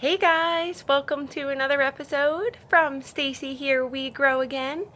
Hey guys, welcome to another episode from Stacy Here We Grow Again.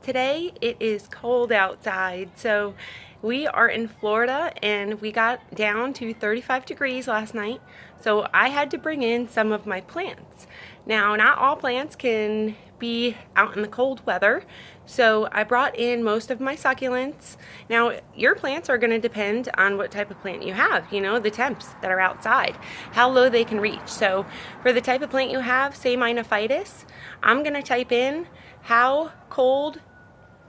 Today it is cold outside, so we are in Florida and we got down to 35 degrees last night, so I had to bring in some of my plants. Now, not all plants can be out in the cold weather, so I brought in most of my succulents. Now, your plants are going to depend on what type of plant you have, the temps that are outside, how low they can reach. So for the type of plant you have, say Minophytis, I'm going to type in how cold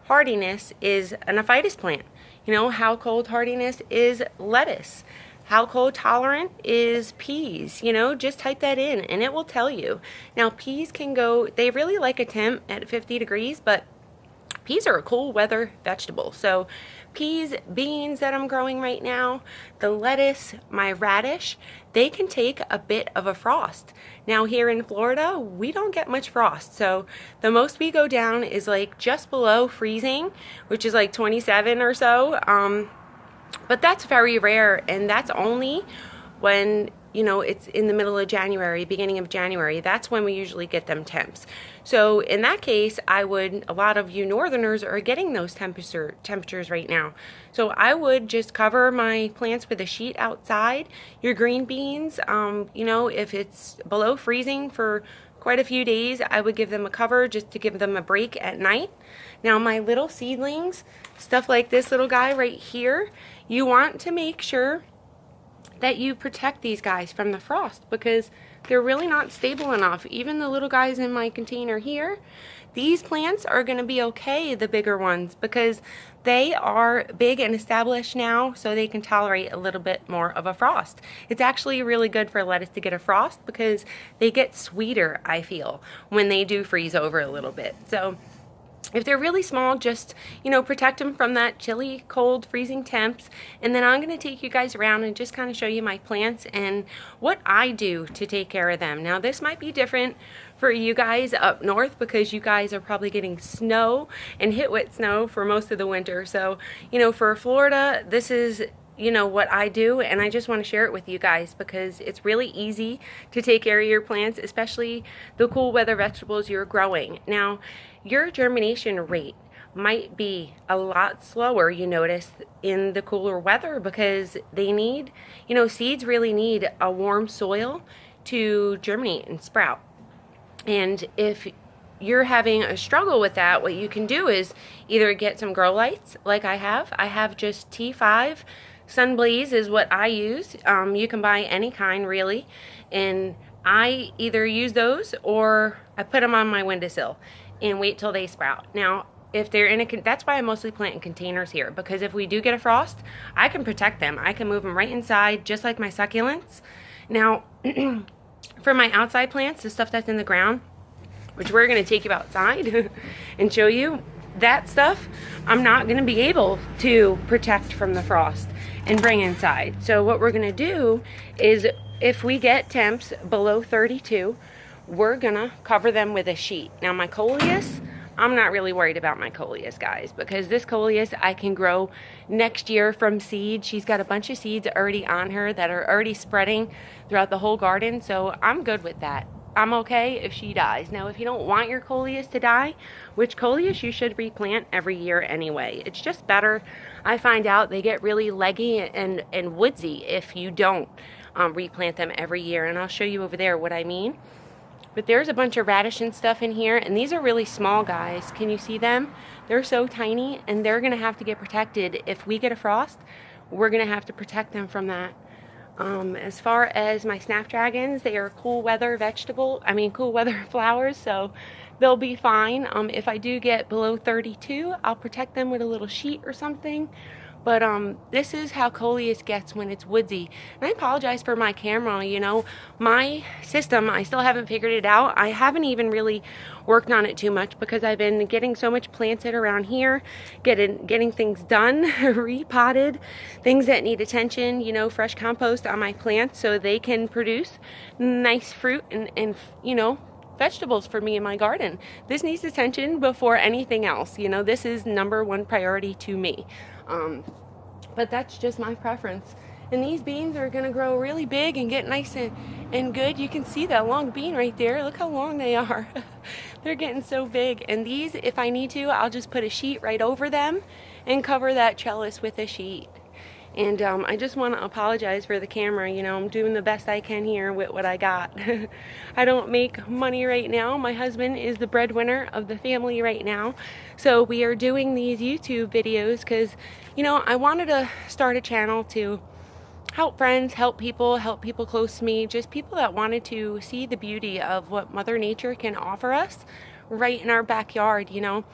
hardiness is an aphytis plant. How cold hardiness is lettuce. How cold tolerant is peas? Just type that in and it will tell you. Now, peas can go, they really like a temp at 50 degrees, but peas are a cool weather vegetable. So peas, beans that I'm growing right now, the lettuce, my radish, they can take a bit of a frost. Now here in Florida, we don't get much frost. So the most we go down is like just below freezing, which is like 27 or so. But that's very rare, and that's only when it's in the middle of January, beginning of January. That's when we usually get them temps. So in that case, a lot of you northerners are getting those temperatures right now. So I would just cover my plants with a sheet outside. Your green beans, if it's below freezing for quite a few days, I would give them a cover just to give them a break at night. Now my little seedlings, stuff like this little guy right here, you want to make sure that you protect these guys from the frost because they're really not stable enough. Even the little guys in my container here, these plants are going to be okay, the bigger ones, because they are big and established now, so they can tolerate a little bit more of a frost. It's actually really good for lettuce to get a frost because they get sweeter, I feel, when they do freeze over a little bit. So if they're really small, just, protect them from that chilly, cold, freezing temps. And then I'm going to take you guys around and just kind of show you my plants and what I do to take care of them. Now, this might be different for you guys up north because you guys are probably getting snow and hit with snow for most of the winter. So, for Florida, this is what I do, and I just want to share it with you guys because it's really easy to take care of your plants, especially the cool weather vegetables you're growing. Now, your germination rate might be a lot slower, you notice, in the cooler weather because they need, seeds really need a warm soil to germinate and sprout. And if you're having a struggle with that, what you can do is either get some grow lights like I have just T5 Sunblaze is what I use. You can buy any kind really, and I either use those or I put them on my windowsill and wait till they sprout. Now, if they're in that's why I mostly plant in containers here, because if we do get a frost, I can protect them. I can move them right inside, just like my succulents. Now, for my outside plants, the stuff that's in the ground, which we're going to take you outside and show you, that stuff I'm not going to be able to protect from the frost and bring inside. So what we're going to do is if we get temps below 32, we're going to cover them with a sheet. Now my coleus, I'm not really worried about my coleus, guys, because this coleus I can grow next year from seed. She's got a bunch of seeds already on her that are already spreading throughout the whole garden, so I'm good with that. I'm okay if she dies. Now, if you don't want your coleus to die, which coleus you should replant every year anyway. It's just better. I find out they get really leggy and woodsy if you don't replant them every year. And I'll show you over there what I mean. But there's a bunch of radish and stuff in here. And these are really small, guys. Can you see them? They're so tiny and they're going to have to get protected. If we get a frost, we're going to have to protect them from that. As far as my snapdragons, they are cool weather cool weather flowers, so they'll be fine. If I do get below 32, I'll protect them with a little sheet or something. But this is how coleus gets when it's woodsy. And I apologize for my camera, my system, I still haven't figured it out. I haven't even really worked on it too much because I've been getting so much planted around here, getting things done, repotted, things that need attention, fresh compost on my plants so they can produce nice fruit and vegetables for me in my garden. This needs attention before anything else. This is number one priority to me. But that's just my preference. And these beans are gonna grow really big and get nice and good. You can see that long bean right there. Look how long they are. They're getting so big. And these, if I need to, I'll just put a sheet right over them and cover that trellis with a sheet. And I just want to apologize for the camera. You know, I'm doing the best I can here with what I got. I don't make money right now. My husband is the breadwinner of the family right now. So we are doing these YouTube videos because, you know, I wanted to start a channel to help friends, help people close to me, just people that wanted to see the beauty of what Mother Nature can offer us right in our backyard, you know.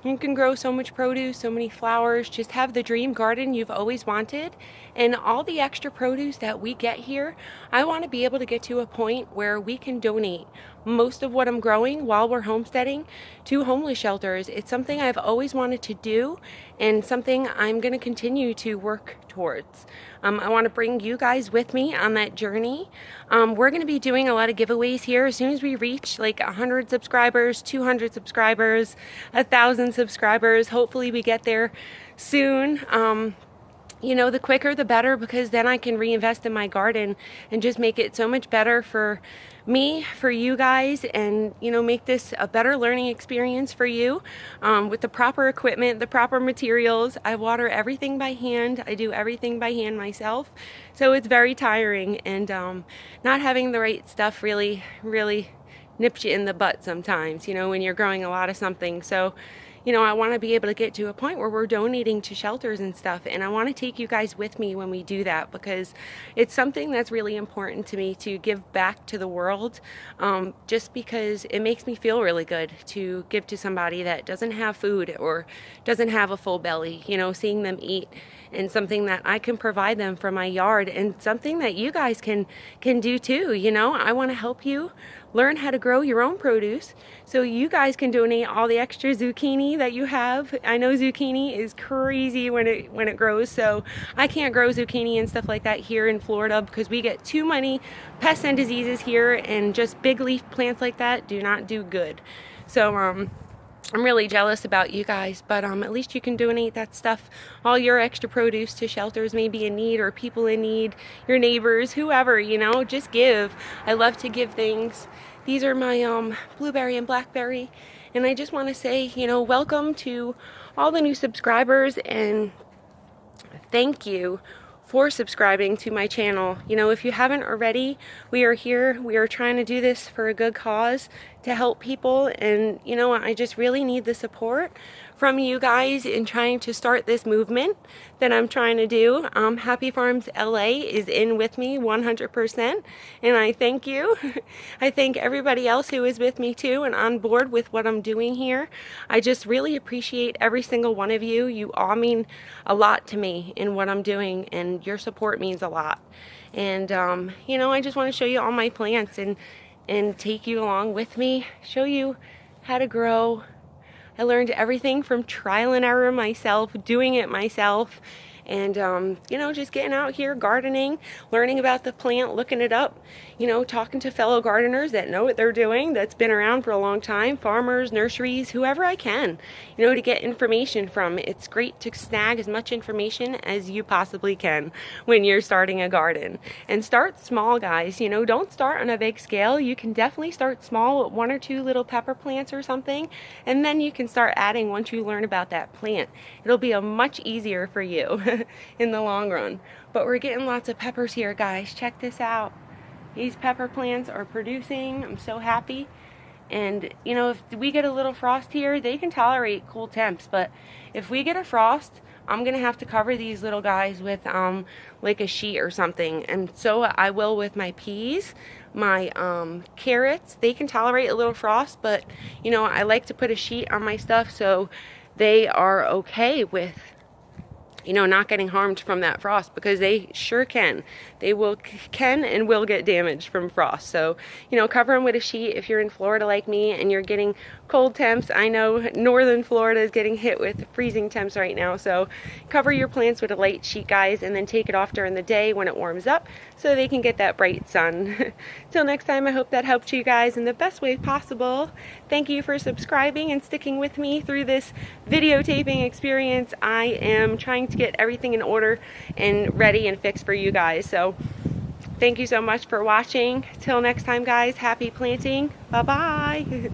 You can grow so much produce, so many flowers, just have the dream garden you've always wanted. And all the extra produce that we get here, I want to be able to get to a point where we can donate most of what I'm growing while we're homesteading to homeless shelters. It's something I've always wanted to do and something I'm going to continue to work towards. I want to bring you guys with me on that journey. We're going to be doing a lot of giveaways here as soon as we reach like 100 subscribers, 200 subscribers, 1,000 subscribers. Hopefully we get there soon. You know, the quicker the better, because then I can reinvest in my garden and just make it so much better for me, for you guys, and, you know, make this a better learning experience for you with the proper equipment, the proper materials. I water everything by hand. I do everything by hand myself. So it's very tiring, and not having the right stuff really nips you in the butt sometimes, you know, when you're growing a lot of something. So, you know, I want to be able to get to a point where we're donating to shelters and stuff, and I want to take you guys with me when we do that, because it's something that's really important to me to give back to the world, just because it makes me feel really good to give to somebody that doesn't have food or doesn't have a full belly, you know, seeing them eat, and something that I can provide them from my yard, and something that you guys can do too. You know, I want to help you learn how to grow your own produce so you guys can donate all the extra zucchini that you have. I know zucchini is crazy when it grows, so I can't grow zucchini and stuff like that here in Florida because we get too many pests and diseases here, and just big leaf plants like that do not do good. So I'm really jealous about you guys, but at least you can donate that stuff, all your extra produce, to shelters maybe in need, or people in need, your neighbors, whoever, you know, just give. I love to give things. These are my blueberry and blackberry, and I just want to say, you know, welcome to all the new subscribers, and thank you for subscribing to my channel. You know, if you haven't already, we are here. We are trying to do this for a good cause, to help people, and you know, I just really need the support from you guys in trying to start this movement that I'm trying to do. Happy Farms LA is in with me 100%, and I thank you. I thank everybody else who is with me too and on board with what I'm doing here. I just really appreciate every single one of you. You all mean a lot to me in what I'm doing, and your support means a lot. And you know, I just want to show you all my plants and take you along with me, show you how to grow. I learned everything from trial and error myself, doing it myself, and you know, just getting out here gardening, learning about the plant, looking it up, you know, talking to fellow gardeners that know what they're doing, that's been around for a long time, farmers, nurseries, whoever I can, you know, to get information from. It's great to snag as much information as you possibly can when you're starting a garden. And start small, guys. You know, don't start on a big scale. You can definitely start small with 1 or 2 little pepper plants or something, and then you can start adding once you learn about that plant. It'll be a much easier for you in the long run. But we're getting lots of peppers here, guys. Check this out. These pepper plants are producing. I'm so happy. And you know, if we get a little frost here, they can tolerate cool temps, but if we get a frost, I'm gonna have to cover these little guys with like a sheet or something. And so I will with my peas, my carrots. They can tolerate a little frost, but you know, I like to put a sheet on my stuff so they are okay with, you know, not getting harmed from that frost, because they sure can. They can and will get damaged from frost. So, you know, cover them with a sheet if you're in Florida like me and you're getting cold temps. I know northern Florida is getting hit with freezing temps right now. So cover your plants with a light sheet, guys, and then take it off during the day when it warms up so they can get that bright sun. Till next time, I hope that helped you guys in the best way possible. Thank you for subscribing and sticking with me through this videotaping experience. I am trying to get everything in order and ready and fixed for you guys. So thank you so much for watching. Till next time, guys, happy planting. Bye-bye.